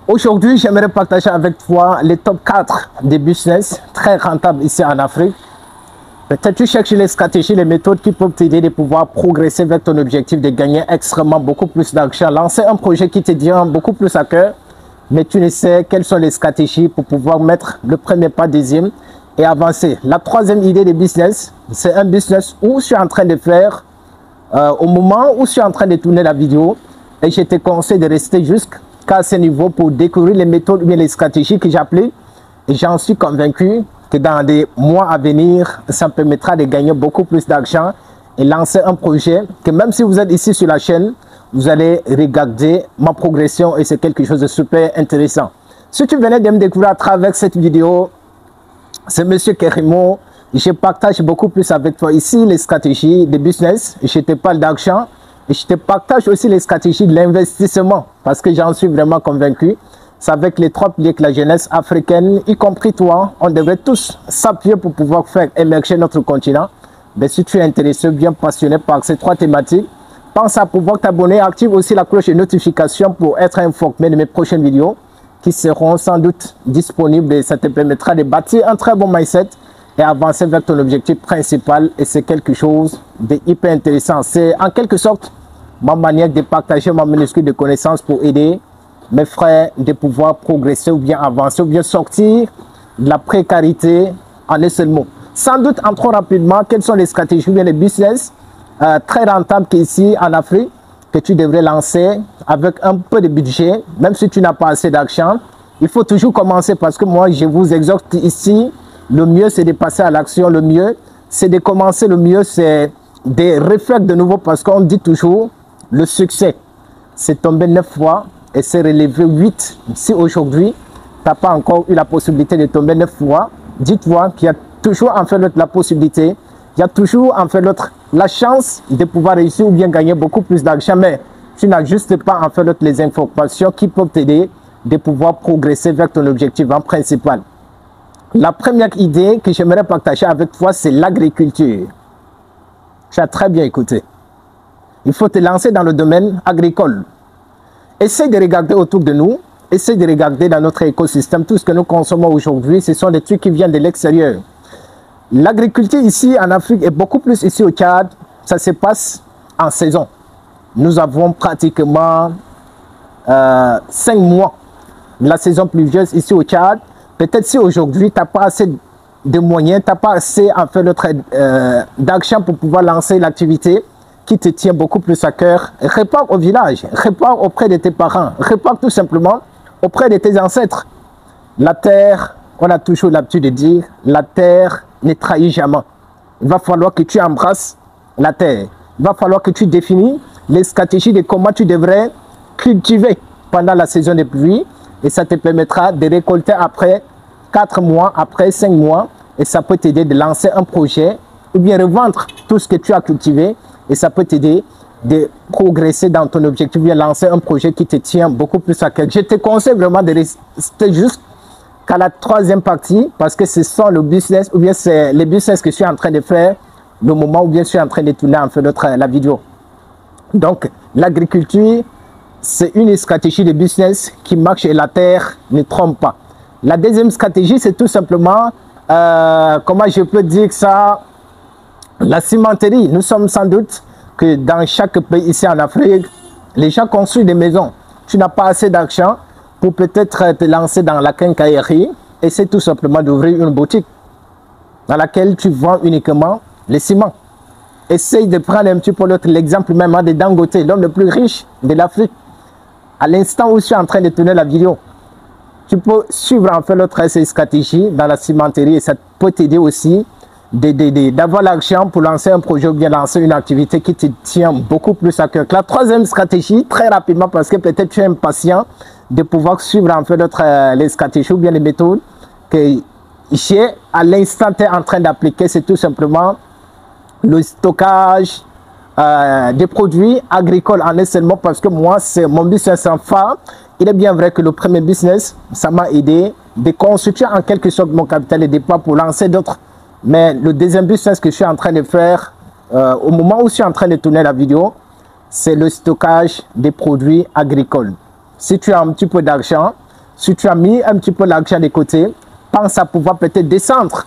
Aujourd'hui, j'aimerais partager avec toi les top 4 des business très rentables ici en Afrique. Peut-être tu cherches les stratégies, les méthodes qui peuvent t'aider de pouvoir progresser vers ton objectif de gagner extrêmement beaucoup plus d'argent. Lancer un projet qui te tient beaucoup plus à cœur, mais tu ne sais quelles sont les stratégies pour pouvoir mettre le premier pas, deuxième et avancer. La troisième idée de business, c'est un business où je suis en train de faire au moment où je suis en train de tourner la vidéo et je te conseille de rester jusqu'à ce niveau pour découvrir les méthodes ou bien les stratégies que j'applique et j'en suis convaincu que dans des mois à venir, ça me permettra de gagner beaucoup plus d'argent et lancer un projet que même si vous êtes ici sur la chaîne, vous allez regarder ma progression et c'est quelque chose de super intéressant. Si tu venais de me découvrir à travers cette vidéo, c'est Monsieur Kerimo. Je partage beaucoup plus avec toi ici les stratégies de business. Je te parle d'argent et je te partage aussi les stratégies de l'investissement parce que j'en suis vraiment convaincu. C'est avec les 3 piliers que la jeunesse africaine, y compris toi, on devrait tous s'appuyer pour pouvoir faire émerger notre continent. Mais si tu es intéressé, bien passionné par ces 3 thématiques, pense à pouvoir t'abonner, active aussi la cloche de notification pour être informé de mes prochaines vidéos qui seront sans doute disponibles et ça te permettra de bâtir un très bon mindset et avancer vers ton objectif principal et c'est quelque chose de hyper intéressant. C'est en quelque sorte ma manière de partager ma minuscule de connaissances pour aider mes frères de pouvoir progresser ou bien avancer ou bien sortir de la précarité en un seul mot. Sans doute, entrons rapidement, quelles sont les stratégies ou bien les business très rentables qu'ici en Afrique que tu devrais lancer avec un peu de budget, même si tu n'as pas assez d'argent. Il faut toujours commencer parce que moi, je vous exhorte ici, le mieux c'est de passer à l'action, le mieux c'est de commencer, le mieux c'est de refaire de nouveau parce qu'on dit toujours, le succès, c'est tomber 9 fois et c'est relever 8. Si aujourd'hui, tu n'as pas encore eu la possibilité de tomber 9 fois, dis-toi qu'il y a toujours en fait l'autre la possibilité, il y a toujours en fait l'autre la chance de pouvoir réussir ou bien gagner beaucoup plus d'argent, mais tu n'as juste pas en fait l'autre les informations qui peuvent t'aider de pouvoir progresser vers ton objectif en principal. La première idée que j'aimerais partager avec toi, c'est l'agriculture. Tu as très bien écouté. Il faut te lancer dans le domaine agricole. Essaye de regarder autour de nous, essaye de regarder dans notre écosystème. Tout ce que nous consommons aujourd'hui, ce sont des trucs qui viennent de l'extérieur. L'agriculture ici en Afrique est beaucoup plus ici au Tchad. Ça se passe en saison. Nous avons pratiquement 5 mois de la saison pluvieuse ici au Tchad. Peut-être si aujourd'hui, tu n'as pas assez de moyens, tu n'as pas assez en fait, d'argent pour pouvoir lancer l'activité qui te tient beaucoup plus à cœur. Répare au village, répare auprès de tes parents, répare tout simplement auprès de tes ancêtres. La terre, on a toujours l'habitude de dire, la terre ne trahit jamais. Il va falloir que tu embrasses la terre. Il va falloir que tu définis les stratégies de comment tu devrais cultiver pendant la saison des pluies. Et ça te permettra de récolter après 4 mois, après 5 mois. Et ça peut t'aider de lancer un projet ou bien revendre tout ce que tu as cultivé. Et ça peut t'aider de progresser dans ton objectif, bien lancer un projet qui te tient beaucoup plus à cœur. Je te conseille vraiment de rester jusqu'à la 3e partie parce que ce sont le business ou bien c'est les business que je suis en train de faire le moment où bien je suis en train de tourner en fait la vidéo. Donc l'agriculture, c'est une stratégie de business qui marche et la terre ne trompe pas. La deuxième stratégie, c'est tout simplement, comment je peux dire ça, la cimenterie. Nous sommes sans doute que dans chaque pays ici en Afrique, les gens construisent des maisons. Tu n'as pas assez d'argent pour peut-être te lancer dans la quincaillerie. Et c'est tout simplement d'ouvrir une boutique dans laquelle tu vends uniquement les ciments. Essaye de prendre un petit peu l'exemple même de Dangote, l'homme le plus riche de l'Afrique. À l'instant où je suis en train de tourner la vidéo, tu peux suivre en fait ces stratégies dans la cimenterie et ça peut t'aider aussi d'avoir l'argent pour lancer un projet ou bien lancer une activité qui te tient beaucoup plus à cœur. La 3e stratégie, très rapidement, parce que peut-être tu es impatient de pouvoir suivre en fait les stratégies ou bien les méthodes que j'ai à l'instant en train d'appliquer, c'est tout simplement le stockage des produits agricoles en un seul mot parce que moi, c'est mon business en phare. Il est bien vrai que le premier business, ça m'a aidé de constituer en quelque sorte mon capital de départ pour lancer d'autres. Mais le deuxième business que je suis en train de faire, au moment où je suis en train de tourner la vidéo, c'est le stockage des produits agricoles. Si tu as un petit peu d'argent, Si tu as mis un petit peu l'argent de côté, pense à pouvoir peut-être descendre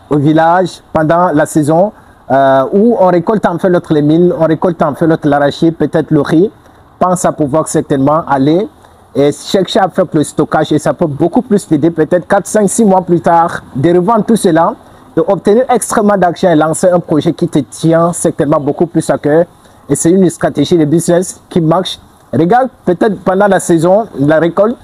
au village pendant la saison où on récolte en fait l'autre les mils, on récolte en fait l'autre l'arachide, peut-être le riz. Pense à pouvoir certainement aller et chercher à faire le stockage et ça peut beaucoup plus t'aider, peut-être 4, 5, 6 mois plus tard, de revendre tout cela, de obtenir extrêmement d'argent et lancer un projet qui te tient certainement beaucoup plus à cœur. Et c'est une stratégie de business qui marche. Regarde, peut-être pendant la saison, la récolte,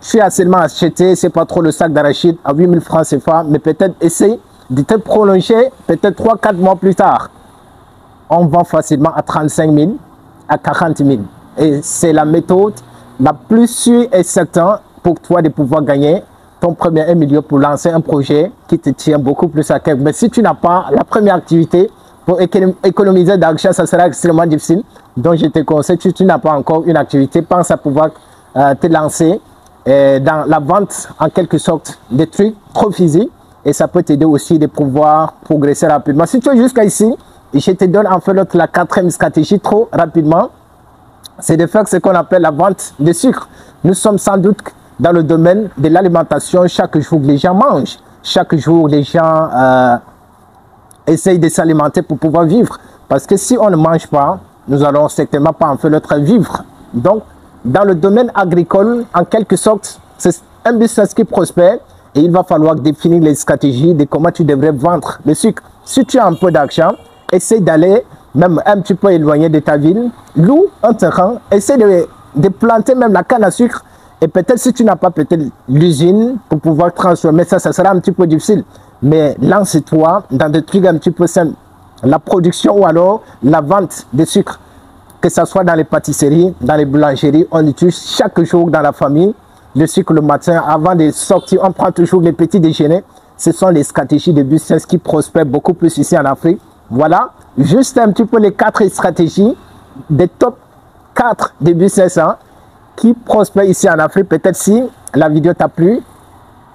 tu as seulement acheté, c'est pas trop le sac d'arachide à 8000 francs CFA, mais peut-être essaye de te prolonger, peut-être 3, 4 mois plus tard. On vend facilement à 35 000, à 40 000. Et c'est la méthode la plus sûre et certaine pour toi de pouvoir gagner ton premier 1 million pour lancer un projet qui te tient beaucoup plus à cœur. Mais si tu n'as pas la première activité, pour économiser d'argent, ça sera extrêmement difficile. Donc, je te conseille, si tu n'as pas encore une activité, pense à pouvoir te lancer dans la vente, en quelque sorte, des trucs trop physiques. Et ça peut t'aider aussi de pouvoir progresser rapidement. Si tu es jusqu'à ici, je te donne en fait la 4e stratégie trop rapidement. C'est de faire ce qu'on appelle la vente de sucre. Nous sommes sans doute dans le domaine de l'alimentation. Chaque jour, les gens mangent. Chaque jour, les gens essayent de s'alimenter pour pouvoir vivre. Parce que si on ne mange pas, nous n'allons certainement pas en fait notre vivre. Donc, dans le domaine agricole, en quelque sorte, c'est un business qui prospère et il va falloir définir les stratégies de comment tu devrais vendre le sucre. Si tu as un peu d'argent, essaie d'aller même un petit peu éloigné de ta ville, loue un terrain, essaie de planter même la canne à sucre. Et peut-être si tu n'as pas peut-être l'usine pour pouvoir transformer ça, ça sera un petit peu difficile. Mais lance-toi dans des trucs un petit peu simples. La production ou alors la vente de sucre. Que ce soit dans les pâtisseries, dans les boulangeries, on utilise chaque jour dans la famille le sucre le matin. Avant de sortir, on prend toujours les petits déjeuners. Ce sont les stratégies de business qui prospèrent beaucoup plus ici en Afrique. Voilà, juste un petit peu les 4 stratégies des top 4 des business qui prospèrent ici en Afrique. Peut-être si la vidéo t'a plu,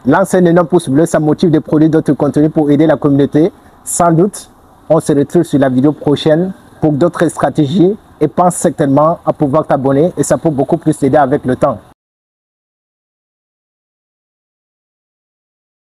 lance un énorme pouce bleu, ça motive de produire d'autres contenus pour aider la communauté. Sans doute, on se retrouve sur la vidéo prochaine pour d'autres stratégies et pense certainement à pouvoir t'abonner et ça peut beaucoup plus t'aider avec le temps.